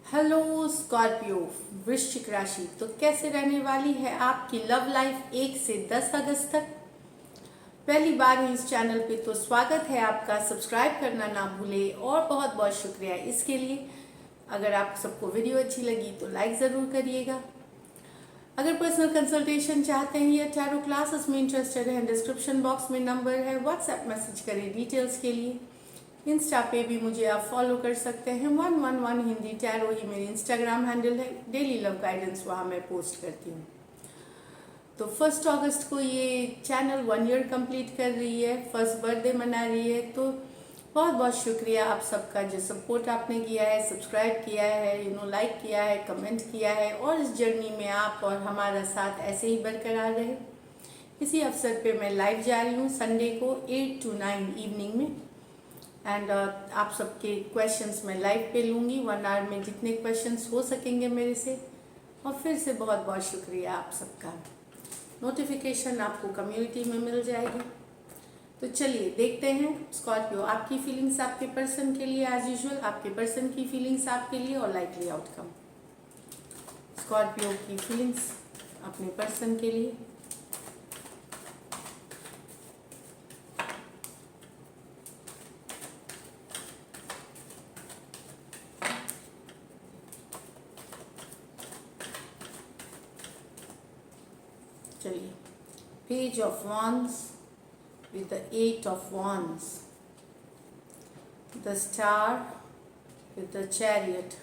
Hello Scorpio, वृश्चिक राशि। तो कैसे रहने वाली है आपकी लव लाइफ 1 से 10 अगस्त तक। पहली बार है इस चैनल पे तो स्वागत है आपका। सब्सक्राइब करना ना भूले और बहुत बहुत शुक्रिया इसके लिए। अगर आप सबको वीडियो अच्छी लगी तो लाइक ज़रूर करिएगा। अगर पर्सनल कंसल्टेशन चाहते हैं या टैरो क्लासेस में इंटरेस्टेड हैं, डिस्क्रिप्शन बॉक्स में नंबर है, व्हाट्सएप मैसेज करें डिटेल्स के लिए। इंस्टा पे भी मुझे आप फॉलो कर सकते हैं। 111 हिंदी टैरो ही मेरी इंस्टाग्राम हैंडल है। डेली लव गाइडेंस वहाँ मैं पोस्ट करती हूँ। तो 1 अगस्त को ये चैनल 1 ईयर कंप्लीट कर रही है, फर्स्ट बर्थडे मना रही है। तो बहुत बहुत शुक्रिया आप सबका, जो सपोर्ट आपने किया है, सब्सक्राइब किया है, लाइक किया है, कमेंट किया है, और इस जर्नी में आप और हमारा साथ ऐसे ही बरकरार रहे। इसी अवसर पे मैं लाइव जा रही हूँ संडे को 8 to 9 इवनिंग में। एंड आप सबके क्वेश्चंस मैं लाइव पे लूँगी 1 आवर में, जितने क्वेश्चंस हो सकेंगे मेरे से। और फिर से बहुत बहुत शुक्रिया आप सबका। नोटिफिकेशन आपको कम्युनिटी में मिल जाएगी। तो चलिए देखते हैं स्कॉर्पियो, आपकी फीलिंग्स आपके पर्सन के लिए, एज यूजुअल आपके पर्सन की फीलिंग्स आपके लिए और लाइकली आउटकम। स्कॉर्पियो की फीलिंग्स अपने पर्सन के लिए। चलिए, page of wands with the 8 of wands, the star with the chariot,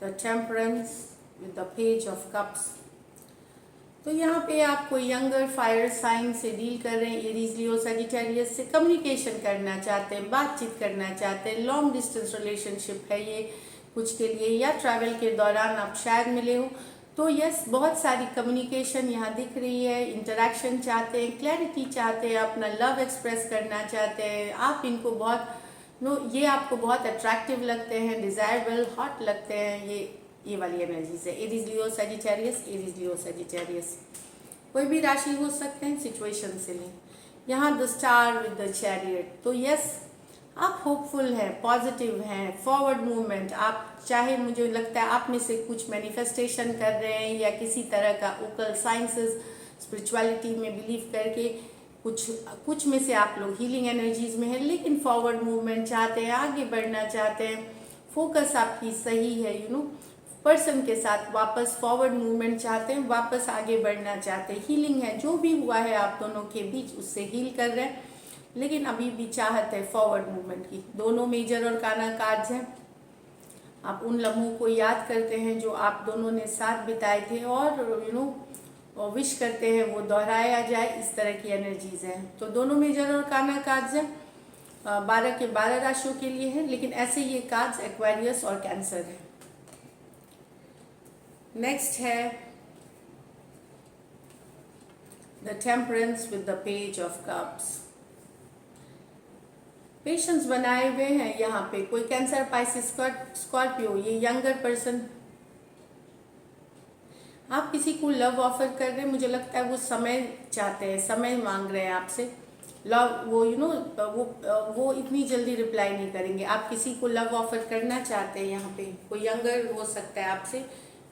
the temperance with the page of cups। तो यहाँ पे आप कोई यंगर फायर साइन से डील कर रहे हैं, एरीज लियो सजिटेरियस से कम्युनिकेशन करना चाहते हैं, बातचीत करना चाहते हैं। लॉन्ग डिस्टेंस रिलेशनशिप है ये कुछ के लिए, या ट्रैवल के दौरान आप शायद मिले हो। तो यस, बहुत सारी कम्युनिकेशन यहाँ दिख रही है। इंटरेक्शन चाहते हैं, क्लैरिटी चाहते हैं, अपना लव एक्सप्रेस करना चाहते हैं। आप इनको बहुत ये आपको बहुत अट्रैक्टिव लगते हैं, डिजायरेबल, हॉट लगते हैं। ये वाली एनर्जीज है। Aries Leo Sagittarius, Aries Leo Sagittarius कोई भी राशि हो सकते हैं, सिचुएशन से लें। यहाँ the star with the chariot. तो यस, आप होपफुल हैं, पॉजिटिव हैं, फॉरवर्ड मूवमेंट। आप चाहे, मुझे लगता है आप में से कुछ मैनिफेस्टेशन कर रहे हैं या किसी तरह का ओकल साइंसेस, स्पिरिचुअलिटी में बिलीव करके कुछ में से आप लोग हीलिंग एनर्जीज में है, लेकिन फॉरवर्ड मूवमेंट चाहते हैं, आगे बढ़ना चाहते हैं। फोकस आपकी सही है, पर्सन के साथ वापस फॉरवर्ड मूवमेंट चाहते हैं, वापस आगे बढ़ना चाहते हैं। हीलिंग है, जो भी हुआ है आप दोनों के बीच उससे हील कर रहे हैं, लेकिन अभी भी चाहत है फॉरवर्ड मूवमेंट की। दोनों मेजर और काना कार्ड्स हैं। आप उन लम्हों को याद करते हैं जो आप दोनों ने साथ बिताए थे, और विश करते हैं वो दोहराया जाए। इस तरह की एनर्जीज हैं। तो दोनों मेजर और काना कार्ड्स हैं, 12 के 12 राशियों के लिए हैं, लेकिन ऐसे ये कार्ड्स एक्वेरियस और कैंसर है। नेक्स्ट है the temperance with the page of cups. Patience बनाए हुए हैं यहाँ पे कोई कैंसर, पाइसिस, स्कॉर्पियो, ये यंगर पर्सन। आप किसी को लव ऑफर कर रहे हैं, मुझे लगता है वो समय चाहते हैं, समय मांग रहे हैं आपसे। लव वो इतनी जल्दी रिप्लाई नहीं करेंगे। आप किसी को लव ऑफर करना चाहते हैं। यहाँ पे कोई यंगर हो सकता है आपसे,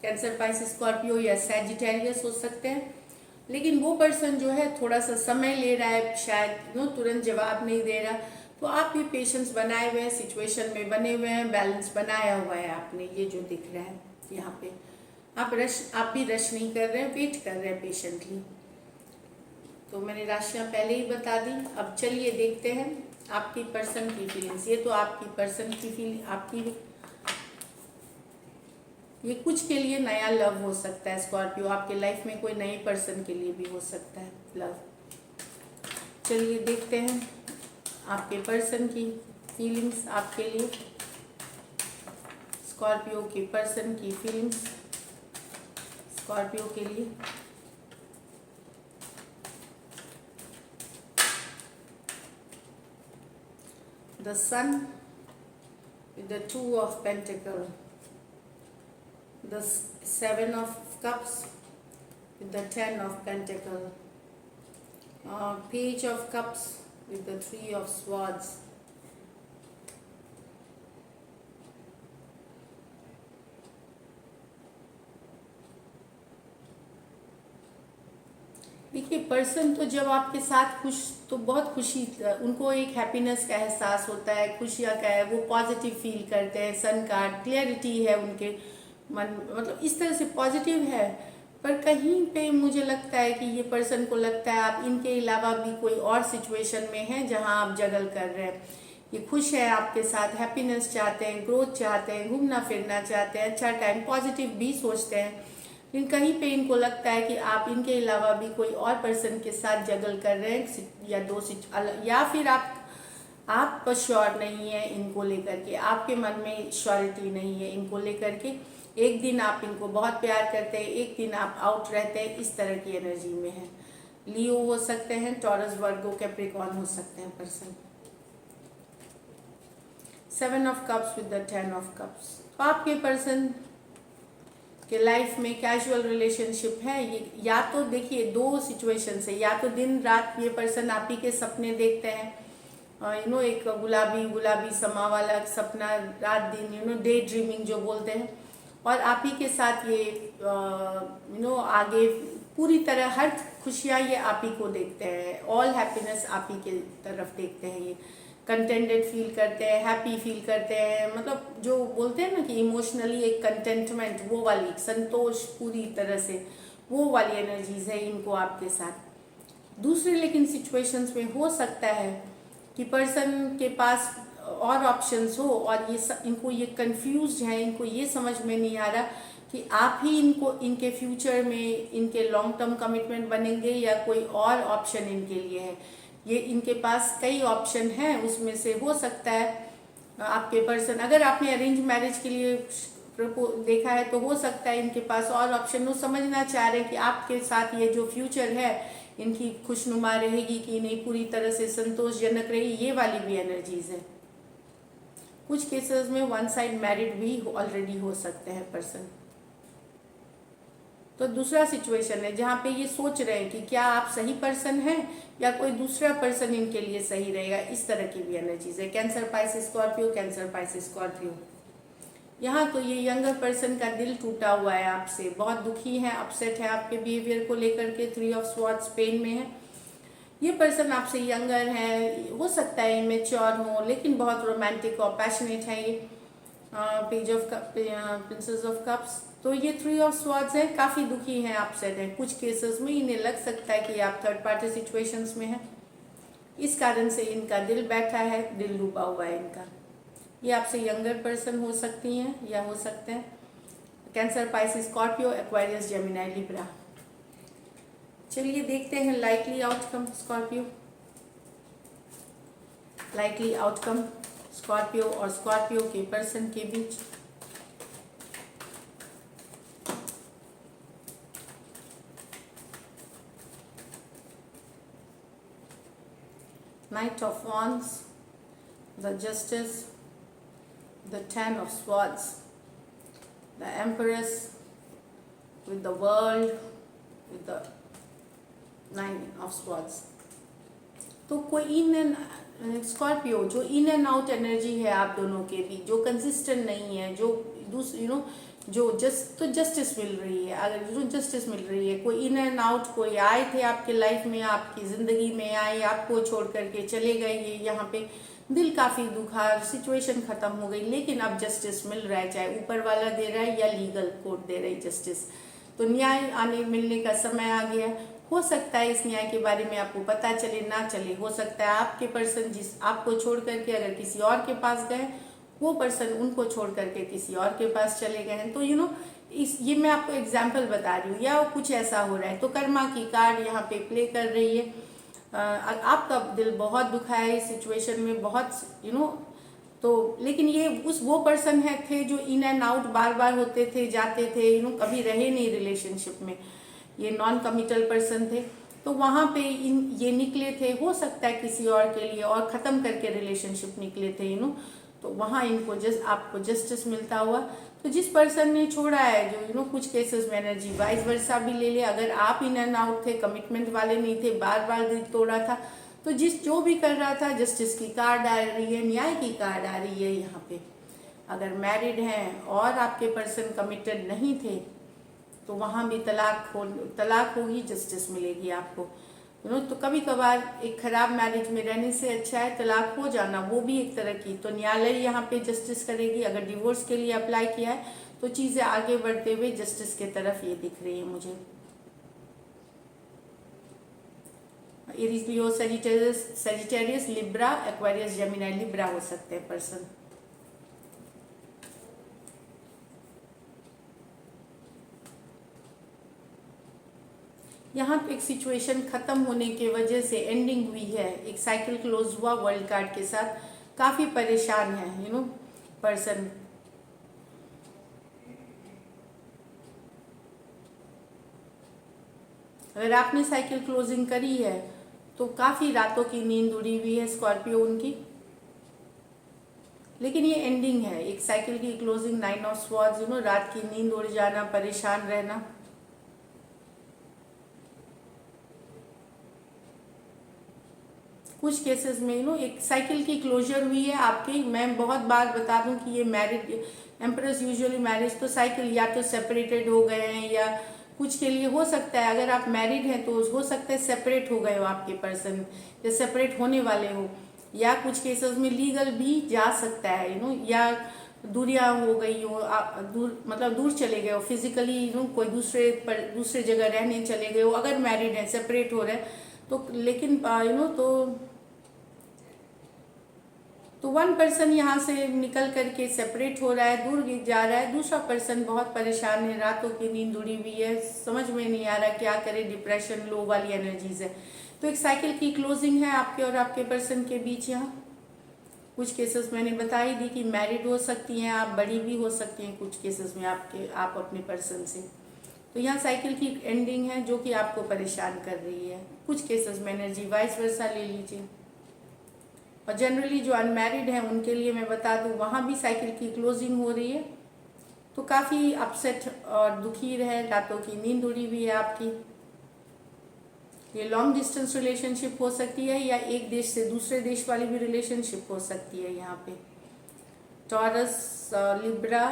कैंसर, पाइसिस, स्कॉर्पियो या सैजिटेरियस हो सकते हैं। लेकिन वो पर्सन जो है थोड़ा सा समय ले रहा है, शायद तुरंत जवाब नहीं दे रहा। तो आप भी पेशेंस बनाए हुए हैं, सिचुएशन में बने हुए हैं, बैलेंस बनाया हुआ है आपने, ये जो दिख रहा है यहाँ पे। आप भी रश नहीं कर रहे हैं, वेट कर रहे हैं पेशेंटली। तो मैंने राशियाँ पहले ही बता दी। अब चलिए देखते हैं आपकी पर्सन की फीलिंग्स। ये तो आपकी पर्सन की फीलिंग, आपकी ये कुछ के लिए नया लव हो सकता है स्कॉर्पियो। आपके लाइफ में कोई नए पर्सन के लिए भी हो सकता है लव। चलिए देखते हैं आपके पर्सन की फीलिंग्स आपके लिए। स्कॉर्पियो के पर्सन की फीलिंग्स स्कॉर्पियो के लिए। The sun with the 2 of Pentacles, the 7 of Cups with the 10 of Pentacles, Page of Cups with the 3 of Swords, देखिए, पर्सन तो जब आपके साथ खुश, तो बहुत खुशी, उनको एक हैप्पीनेस का एहसास होता है, खुशियाँ का है, वो पॉजिटिव फील करते हैं, सन कार्ड क्लियरिटी है उनके मन, मतलब इस तरह से पॉजिटिव है। पर कहीं पे मुझे लगता है कि ये पर्सन को लगता है आप इनके अलावा भी कोई और सिचुएशन में हैं जहाँ आप जगल कर रहे हैं। ये खुश है आपके साथ, हैप्पीनेस चाहते हैं, ग्रोथ चाहते हैं, घूमना फिरना चाहते हैं, अच्छा टाइम, पॉजिटिव भी सोचते हैं। लेकिन कहीं पे इनको लगता है कि आप इनके अलावा भी कोई और पर्सन के साथ जगल कर रहे हैं, या या फिर आप पर श्योर नहीं है इनको लेकर के, आपके मन में श्योरिटी नहीं है इनको लेकर के। एक दिन आप इनको बहुत प्यार करते हैं, एक दिन आप आउट रहते हैं, इस तरह की एनर्जी में है। लियो हो सकते हैं, टॉरस, वर्गो, कैप्रिकॉर्न हो सकते हैं person. 7 of cups with the 10 of cups. तो आपके पर्सन के लाइफ में कैजुअल रिलेशनशिप है। ये या तो देखिए दो सिचुएशन है, या तो दिन रात ये पर्सन आप ही के सपने देखते हैं, एक गुलाबी गुलाबी समा वाला सपना, रात दिन, डे ड्रीमिंग जो बोलते हैं, और आप ही के साथ ये आगे पूरी तरह हर खुशियाँ ये आप ही को देखते हैं, ऑल हैप्पीनेस आप ही के तरफ देखते हैं, ये कंटेंटेड फील करते हैं, हैप्पी फील करते हैं, मतलब जो बोलते हैं ना कि इमोशनली एक कंटेंटमेंट, वो वाली संतोष पूरी तरह से, वो वाली एनर्जीज है इनको आपके साथ। दूसरे लेकिन सिचुएशंस में हो सकता है कि पर्सन के पास और ऑप्शंस हो, और इनको ये कंफ्यूज्ड है, इनको ये समझ में नहीं आ रहा कि आप ही इनको इनके फ्यूचर में इनके लॉन्ग टर्म कमिटमेंट बनेंगे या कोई और ऑप्शन इनके लिए है। ये इनके पास कई ऑप्शन हैं, उसमें से हो सकता है आपके पर्सन, अगर आपने अरेंज मैरिज के लिए देखा है तो हो सकता है इनके पास और ऑप्शन, वो समझना चाह रहे हैं कि आपके साथ ये जो फ्यूचर है इनकी खुशनुमा रहेगी कि नहीं, पूरी तरह से संतोषजनक रहेगी, ये वाली भी एनर्जीज है। कुछ केसेस में वन साइड मैरिड भी ऑलरेडी हो सकते हैं पर्सन। तो दूसरा सिचुएशन है जहाँ पे ये सोच रहे हैं कि क्या आप सही पर्सन हैं या कोई दूसरा पर्सन इनके लिए सही रहेगा, इस तरह की भी एनर्जीज है। Cancer, Pisces, Scorpio, cancer, Pisces, Scorpio. यहाँ तो ये यंगर पर्सन का दिल टूटा हुआ है आपसे, बहुत दुखी है, अपसेट है आपके बिहेवियर को लेकर के, 3 ऑफ स्वॉर्ड्स पेन में है। ये पर्सन आपसे यंगर है, हो सकता है इमेच्योर हो, लेकिन बहुत रोमांटिक और पैशनेट है ये। Page of princess of cups, तो ये 3 ऑफ स्वॉर्ड्स है, काफ़ी दुखी हैं, अपसेट है। कुछ केसेस में इन्हें लग सकता है कि आप थर्ड पार्टी सिचुएशंस में हैं, इस कारण से इनका दिल बैठा है, दिल डूबा हुआ है इनका। ये आपसे यंगर पर्सन हो सकती हैं या हो सकते हैं cancer, Pisces, Scorpio, Aquarius, Gemini, Libra. चलिए देखते हैं likely outcome Scorpio, likely outcome Scorpio और स्कॉर्पियो के पर्सन के बीच। Knight of Wands, the Justice, the 10 of Swords, the Empress with the World, with the 9 of Swords। तो कोई in and Scorpio जो in and out energy है आप दोनों के बीच, जो कंसिस्टेंट नहीं है, जो जो जस्टिस मिल रही है, अगर जो जस्टिस मिल रही है, कोई इन एंड आउट, कोई आए थे आपके लाइफ में, आपकी ज़िंदगी में आए, आपको छोड़ करके चले गए, ये यहाँ पे दिल काफ़ी दुखा, सिचुएशन ख़त्म हो गई, लेकिन अब जस्टिस मिल रहा है, चाहे ऊपर वाला दे रहा है या लीगल कोर्ट दे रही जस्टिस। तो न्याय आने मिलने का समय आ गया। हो सकता है इस न्याय के बारे में आपको पता चले ना चले, हो सकता है आपके पर्सन जिस आपको छोड़ करके अगर किसी और के पास गए, वो पर्सन उनको छोड़ करके किसी और के पास चले गए हैं। तो ये मैं आपको एग्जाम्पल बता रही हूँ, या कुछ ऐसा हो रहा है। तो कर्मा की कार्ड यहाँ पे प्ले कर रही है। आपका दिल बहुत दुखा है इस सिचुएशन में, बहुत तो लेकिन ये वो पर्सन है थे जो इन एंड आउट बार बार होते थे, जाते थे, कभी रहे नहीं रिलेशनशिप में, ये नॉन कमिटल पर्सन थे। तो वहाँ पे ये निकले थे, हो सकता है किसी और के लिए, और ख़त्म करके रिलेशनशिप निकले थे तो वहाँ इनको आपको जस्टिस मिलता हुआ। तो जिस पर्सन ने छोड़ा है जो कुछ केसेस में एनर्जी वाइस वर्सा भी ले ले, अगर आप इन एंड आउट थे, कमिटमेंट वाले नहीं थे, बार बार दिल तोड़ा था, तो जो भी कर रहा था, जस्टिस की कार्ड आ रही है, न्याय की कार्ड आ रही है यहाँ पे। अगर मैरिड हैं और आपके पर्सन कमिटेड नहीं थे तो वहाँ भी तलाक होगी, जस्टिस मिलेगी आपको। तो कभी कभार एक खराब मैरिज में रहने से अच्छा है तलाक हो जाना, वो भी एक तरह की, तो न्यायालय यहाँ पे जस्टिस करेगी। अगर डिवोर्स के लिए अप्लाई किया है तो चीज़ें आगे बढ़ते हुए जस्टिस के तरफ ये दिख रही है मुझे। Aries, Leo, Sagittarius, Libra, Aquarius, Gemini, Libra हो सकते हैं पर्सन। यहाँ पे एक सिचुएशन खत्म होने की वजह से एंडिंग हुई है, एक साइकिल क्लोज हुआ वर्ल्ड कार्ड के साथ। काफी परेशान है पर्सन। अगर आपने साइकिल क्लोजिंग करी है तो काफी रातों की नींद उड़ी हुई है स्कॉर्पियो उनकी, लेकिन ये एंडिंग है। एक साइकिल की क्लोजिंग, 9 ऑफ स्वॉर्ड्स, रात की नींद उड़ जाना, परेशान रहना। कुछ केसेस में एक साइकिल की क्लोजर हुई है आपकी। मैं बहुत बार बता दूं कि ये मैरिड एम्प्रेस, यूजुअली मैरिज तो साइकिल या तो सेपरेटेड हो गए हैं, या कुछ के लिए हो सकता है अगर आप मैरिड हैं तो हो सकता है सेपरेट हो गए हो आपके पर्सन, या सेपरेट होने वाले हो, या कुछ केसेस में लीगल भी जा सकता है या दूरियां हो गई हो, मतलब दूर चले गए हो फिजिकली, कोई दूसरे जगह रहने चले गए हो। अगर मैरिड है, सेपरेट हो रहे हैं तो, लेकिन तो वन पर्सन यहाँ से निकल करके सेपरेट हो रहा है, दूर जा रहा है। दूसरा पर्सन बहुत परेशान है, रातों की नींद उड़ी हुई है, समझ में नहीं आ रहा क्या करे, डिप्रेशन, लो वाली एनर्जीज है। तो एक साइकिल की क्लोजिंग है आपके और आपके पर्सन के बीच। यहाँ कुछ केसेस मैंने बता ही दी कि मैरिड हो सकती हैं आप, बड़ी भी हो सकती हैं कुछ केसेस में आप अपने पर्सन से। तो यहाँ साइकिल की एंडिंग है जो कि आपको परेशान कर रही है। कुछ केसेस में एनर्जी वाइस वर्सा ले लीजिए। और जनरली जो अनमैरिड हैं उनके लिए मैं बता दूं, वहाँ भी साइकिल की क्लोजिंग हो रही है, तो काफ़ी अपसेट और दुखी रहे, रातों की नींद उड़ी हुई है आपकी। ये लॉन्ग डिस्टेंस रिलेशनशिप हो सकती है, या एक देश से दूसरे देश वाली भी रिलेशनशिप हो सकती है। यहाँ पे टॉरस, लिब्रा,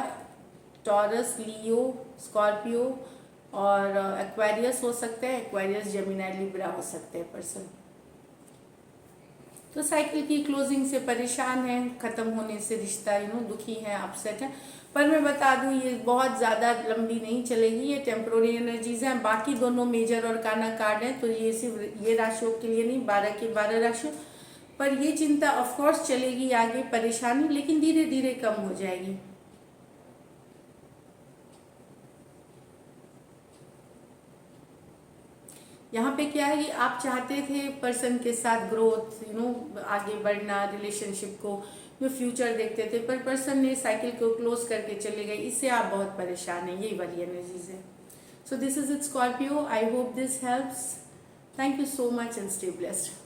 टॉरस, लियो, स्कॉर्पियो और एक्वेरियस हो सकते हैं। एक्वेरियस, जेमिनी, लिब्रा हो सकते हैं पर्सन। तो साइकिल की क्लोजिंग से परेशान है, ख़त्म होने से रिश्ता दुखी है, अपसेट है। पर मैं बता दूं ये बहुत ज़्यादा लंबी नहीं चलेगी, ये टेम्प्रोरी एनर्जीज हैं। बाकी दोनों मेजर और काना कार्ड हैं, तो ये सिर्फ ये राशियों के लिए नहीं, 12 के 12 राशियों पर ये चिंता ऑफकोर्स चलेगी आगे, परेशानी, लेकिन धीरे धीरे कम हो जाएगी। यहाँ पे क्या है कि आप चाहते थे पर्सन के साथ ग्रोथ, आगे बढ़ना, रिलेशनशिप को फ्यूचर देखते थे, पर पर्सन ने साइकिल को क्लोज करके चले गए, इससे आप बहुत परेशान हैं। यही वाली एनर्जीज है। So this is it Scorpio, I hope this helps. Thank you so much and stay blessed.